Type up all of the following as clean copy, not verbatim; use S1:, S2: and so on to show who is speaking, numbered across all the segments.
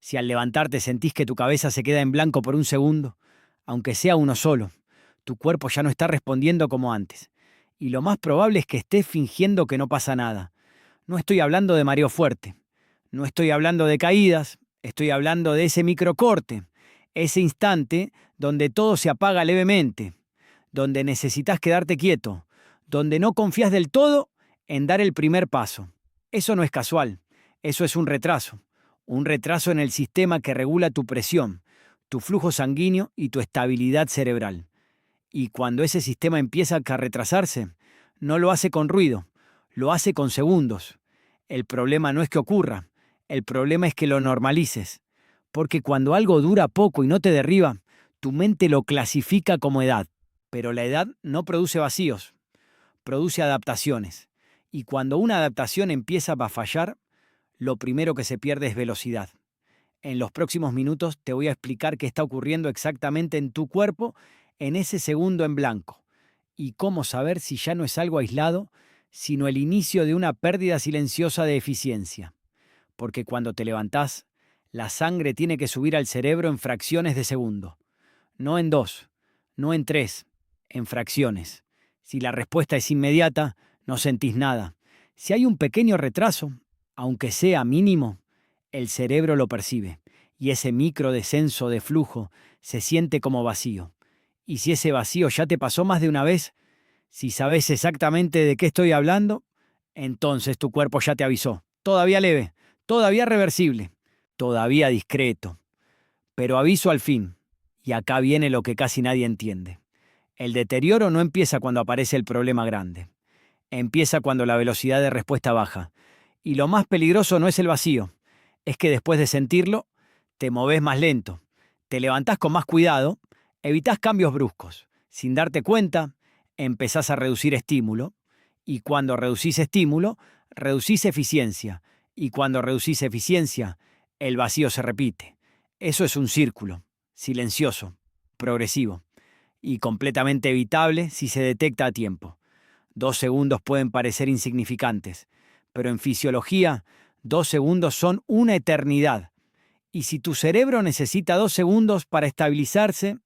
S1: Si al levantarte sentís que tu cabeza se queda en blanco por un segundo, aunque sea uno solo, tu cuerpo ya no está respondiendo como antes. Y lo más probable es que estés fingiendo que no pasa nada. No estoy hablando de mareo fuerte, no estoy hablando de caídas, estoy hablando de ese microcorte, ese instante donde todo se apaga levemente, donde necesitas quedarte quieto, donde no confías del todo en dar el primer paso. Eso no es casual, eso es un retraso en el sistema que regula tu presión, tu flujo sanguíneo y tu estabilidad cerebral. Y cuando ese sistema empieza a retrasarse, no lo hace con ruido, lo hace con segundos. El problema no es que ocurra, el problema es que lo normalices. Porque cuando algo dura poco y no te derriba, tu mente lo clasifica como edad. Pero la edad no produce vacíos, produce adaptaciones. Y cuando una adaptación empieza a fallar, lo primero que se pierde es velocidad. En los próximos minutos te voy a explicar qué está ocurriendo exactamente en tu cuerpo en ese segundo en blanco y cómo saber si ya no es algo aislado, sino el inicio de una pérdida silenciosa de eficiencia. Porque cuando te levantás, la sangre tiene que subir al cerebro en fracciones de segundo. No en 2, no en 3, en fracciones. Si la respuesta es inmediata, no sentís nada. Si hay un pequeño retraso, aunque sea mínimo, el cerebro lo percibe, y ese micro descenso de flujo se siente como vacío. Y si ese vacío ya te pasó más de una vez, si sabes exactamente de qué estoy hablando, entonces tu cuerpo ya te avisó. Todavía leve, todavía reversible, todavía discreto. Pero aviso al fin. Y acá viene lo que casi nadie entiende. El deterioro no empieza cuando aparece el problema grande. Empieza cuando la velocidad de respuesta baja. Y lo más peligroso no es el vacío, es que después de sentirlo, te movés más lento, te levantás con más cuidado, evitás cambios bruscos. Sin darte cuenta, empezás a reducir estímulo, y cuando reducís estímulo, reducís eficiencia, y cuando reducís eficiencia, el vacío se repite. Eso es un círculo, silencioso, progresivo, y completamente evitable si se detecta a tiempo. 2 segundos pueden parecer insignificantes, pero en fisiología, 2 segundos son una eternidad. Y si tu cerebro necesita 2 segundos para estabilizarse,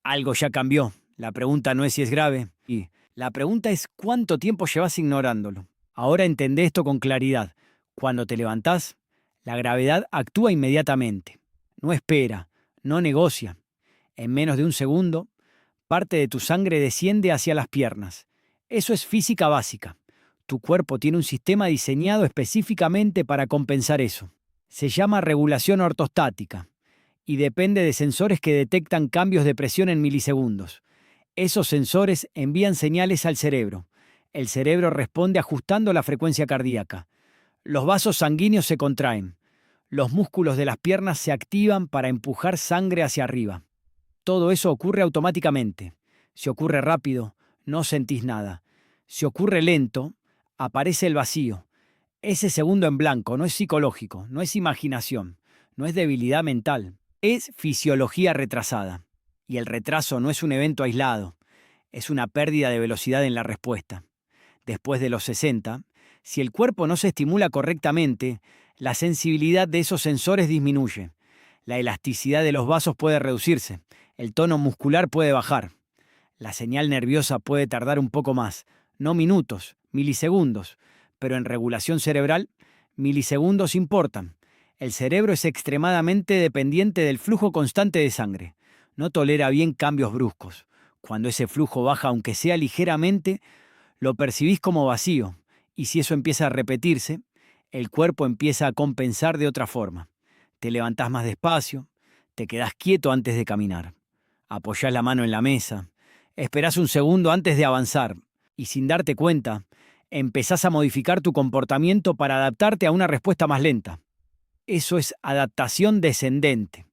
S1: algo ya cambió. La pregunta no es si es grave, y la pregunta es cuánto tiempo llevas ignorándolo. Ahora entendé esto con claridad. Cuando te levantás, la gravedad actúa inmediatamente. No espera, no negocia. En menos de un segundo, parte de tu sangre desciende hacia las piernas. Eso es física básica. Tu cuerpo tiene un sistema diseñado específicamente para compensar eso. Se llama regulación ortostática y depende de sensores que detectan cambios de presión en milisegundos. Esos sensores envían señales al cerebro. El cerebro responde ajustando la frecuencia cardíaca. Los vasos sanguíneos se contraen. Los músculos de las piernas se activan para empujar sangre hacia arriba. Todo eso ocurre automáticamente. Si ocurre rápido, no sentís nada. Si ocurre lento, aparece el vacío. Ese segundo en blanco no es psicológico, no es imaginación, no es debilidad mental, es fisiología retrasada. Y el retraso no es un evento aislado, es una pérdida de velocidad en la respuesta. Después de los 60, si el cuerpo no se estimula correctamente, la sensibilidad de esos sensores disminuye. La elasticidad de los vasos puede reducirse, el tono muscular puede bajar. La señal nerviosa puede tardar un poco más, no minutos, milisegundos, pero en regulación cerebral, milisegundos importan. El cerebro es extremadamente dependiente del flujo constante de sangre. No tolera bien cambios bruscos. Cuando ese flujo baja, aunque sea ligeramente, lo percibís como vacío, y si eso empieza a repetirse, el cuerpo empieza a compensar de otra forma. Te levantás más despacio, te quedás quieto antes de caminar, apoyás la mano en la mesa, esperás un segundo antes de avanzar, y sin darte cuenta, empezás a modificar tu comportamiento para adaptarte a una respuesta más lenta. Eso es adaptación descendente.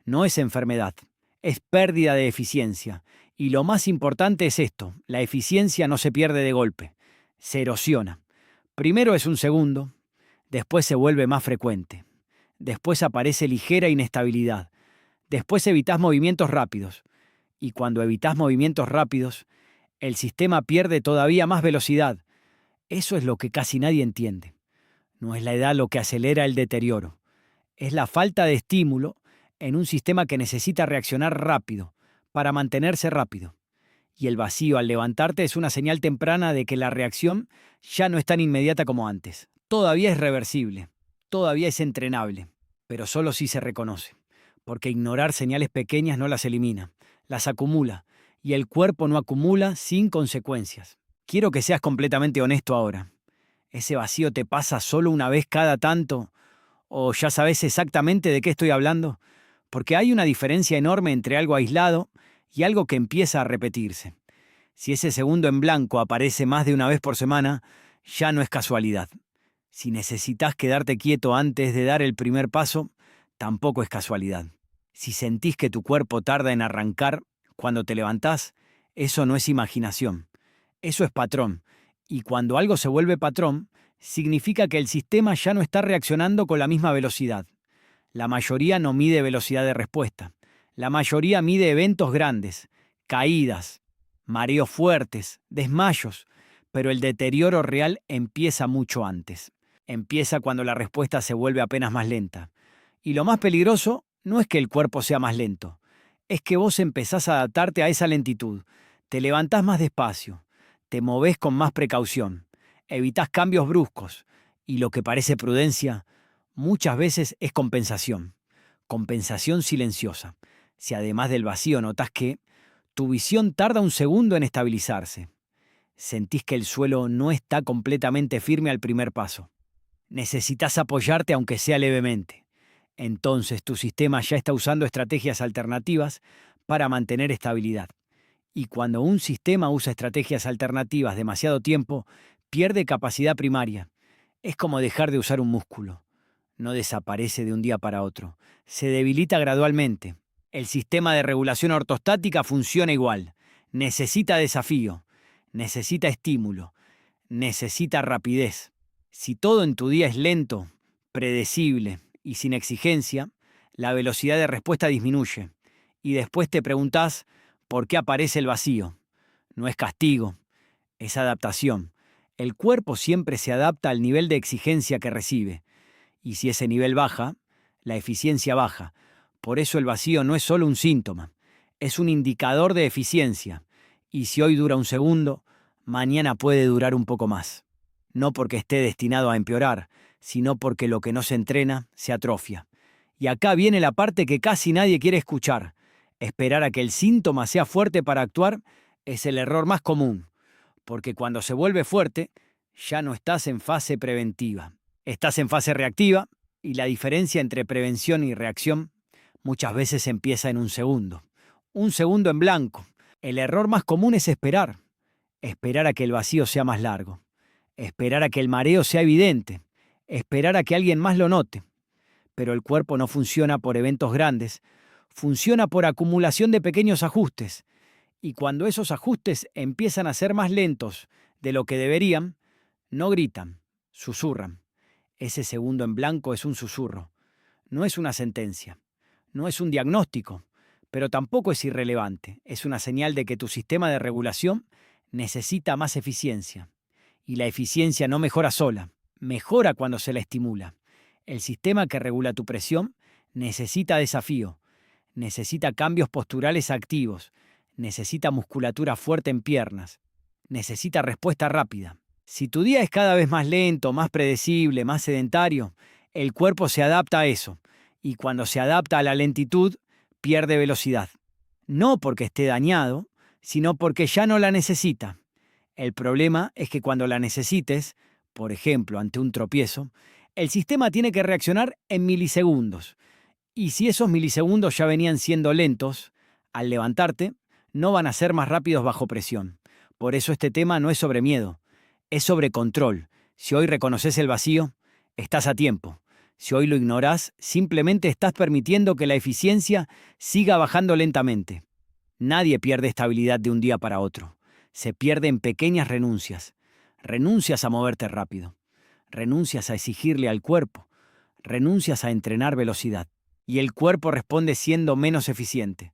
S1: No es enfermedad, es pérdida de eficiencia. Y lo más importante es esto, la eficiencia no se pierde de golpe, se erosiona. Primero es un segundo, después se vuelve más frecuente. Después aparece ligera inestabilidad. Después evitás movimientos rápidos. Y cuando evitás movimientos rápidos, el sistema pierde todavía más velocidad. Eso es lo que casi nadie entiende. No es la edad lo que acelera el deterioro. Es la falta de estímulo en un sistema que necesita reaccionar rápido, para mantenerse rápido. Y el vacío al levantarte es una señal temprana de que la reacción ya no es tan inmediata como antes. Todavía es reversible, todavía es entrenable, pero solo si se reconoce, porque ignorar señales pequeñas no las elimina, las acumula, y el cuerpo no acumula sin consecuencias. Quiero que seas completamente honesto ahora. ¿Ese vacío te pasa solo una vez cada tanto? ¿O ya sabes exactamente de qué estoy hablando? Porque hay una diferencia enorme entre algo aislado y algo que empieza a repetirse. Si ese segundo en blanco aparece más de una vez por semana, ya no es casualidad. Si necesitas quedarte quieto antes de dar el primer paso, tampoco es casualidad. Si sentís que tu cuerpo tarda en arrancar cuando te levantás, eso no es imaginación. Eso es patrón. Y cuando algo se vuelve patrón, significa que el sistema ya no está reaccionando con la misma velocidad. La mayoría no mide velocidad de respuesta. La mayoría mide eventos grandes, caídas, mareos fuertes, desmayos, pero el deterioro real empieza mucho antes. Empieza cuando la respuesta se vuelve apenas más lenta. Y lo más peligroso no es que el cuerpo sea más lento, es que vos empezás a adaptarte a esa lentitud. Te levantás más despacio, te movés con más precaución, evitás cambios bruscos, y lo que parece prudencia muchas veces es compensación. Compensación silenciosa. Si además del vacío notás que tu visión tarda un segundo en estabilizarse, sentís que el suelo no está completamente firme al primer paso. Necesitas apoyarte aunque sea levemente. Entonces tu sistema ya está usando estrategias alternativas para mantener estabilidad. Y cuando un sistema usa estrategias alternativas demasiado tiempo, pierde capacidad primaria. Es como dejar de usar un músculo. No desaparece de un día para otro. Se debilita gradualmente. El sistema de regulación ortostática funciona igual. Necesita desafío, necesita estímulo, necesita rapidez. Si todo en tu día es lento, predecible y sin exigencia, la velocidad de respuesta disminuye. Y después te preguntás por qué aparece el vacío. No es castigo, es adaptación. El cuerpo siempre se adapta al nivel de exigencia que recibe. Y si ese nivel baja, la eficiencia baja. Por eso el vacío no es solo un síntoma, es un indicador de eficiencia. Y si hoy dura un segundo, mañana puede durar un poco más. No porque esté destinado a empeorar, sino porque lo que no se entrena se atrofia. Y acá viene la parte que casi nadie quiere escuchar. Esperar a que el síntoma sea fuerte para actuar es el error más común, porque cuando se vuelve fuerte, ya no estás en fase preventiva. Estás en fase reactiva y la diferencia entre prevención y reacción muchas veces empieza en un segundo. Un segundo en blanco. El error más común es esperar. Esperar a que el vacío sea más largo. Esperar a que el mareo sea evidente. Esperar a que alguien más lo note. Pero el cuerpo no funciona por eventos grandes. Funciona por acumulación de pequeños ajustes. Y cuando esos ajustes empiezan a ser más lentos de lo que deberían, no gritan, susurran. Ese segundo en blanco es un susurro. No es una sentencia. No es un diagnóstico, pero tampoco es irrelevante. Es una señal de que tu sistema de regulación necesita más eficiencia. Y la eficiencia no mejora sola, mejora cuando se la estimula. El sistema que regula tu presión necesita desafío, necesita cambios posturales activos, necesita musculatura fuerte en piernas, necesita respuesta rápida. Si tu día es cada vez más lento, más predecible, más sedentario, el cuerpo se adapta a eso. Y cuando se adapta a la lentitud, pierde velocidad. No porque esté dañado, sino porque ya no la necesita. El problema es que cuando la necesites, por ejemplo, ante un tropiezo, el sistema tiene que reaccionar en milisegundos. Y si esos milisegundos ya venían siendo lentos, al levantarte, no van a ser más rápidos bajo presión. Por eso este tema no es sobre miedo, es sobre control. Si hoy reconoces el vacío, estás a tiempo. Si hoy lo ignorás, simplemente estás permitiendo que la eficiencia siga bajando lentamente. Nadie pierde estabilidad de un día para otro. Se pierde en pequeñas renuncias. Renuncias a moverte rápido. Renuncias a exigirle al cuerpo. Renuncias a entrenar velocidad. Y el cuerpo responde siendo menos eficiente.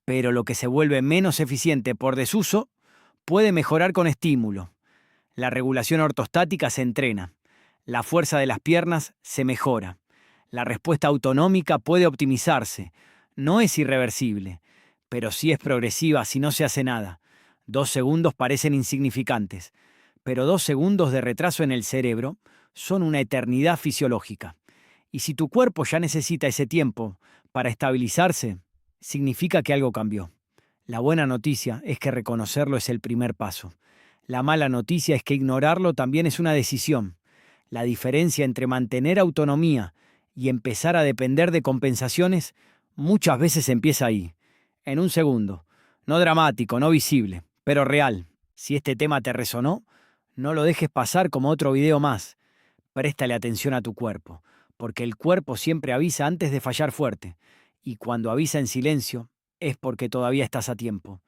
S1: Pero lo que se vuelve menos eficiente por desuso puede mejorar con estímulo. La regulación ortostática se entrena. La fuerza de las piernas se mejora. La respuesta autonómica puede optimizarse. No es irreversible, pero sí es progresiva si no se hace nada. 2 segundos parecen insignificantes, pero 2 segundos de retraso en el cerebro son una eternidad fisiológica. Y si tu cuerpo ya necesita ese tiempo para estabilizarse, significa que algo cambió. La buena noticia es que reconocerlo es el primer paso. La mala noticia es que ignorarlo también es una decisión. La diferencia entre mantener autonomía y empezar a depender de compensaciones muchas veces empieza ahí, en un segundo. No dramático, no visible, pero real. Si este tema te resonó, no lo dejes pasar como otro video más. Préstale atención a tu cuerpo, porque el cuerpo siempre avisa antes de fallar fuerte, y cuando avisa en silencio es porque todavía estás a tiempo.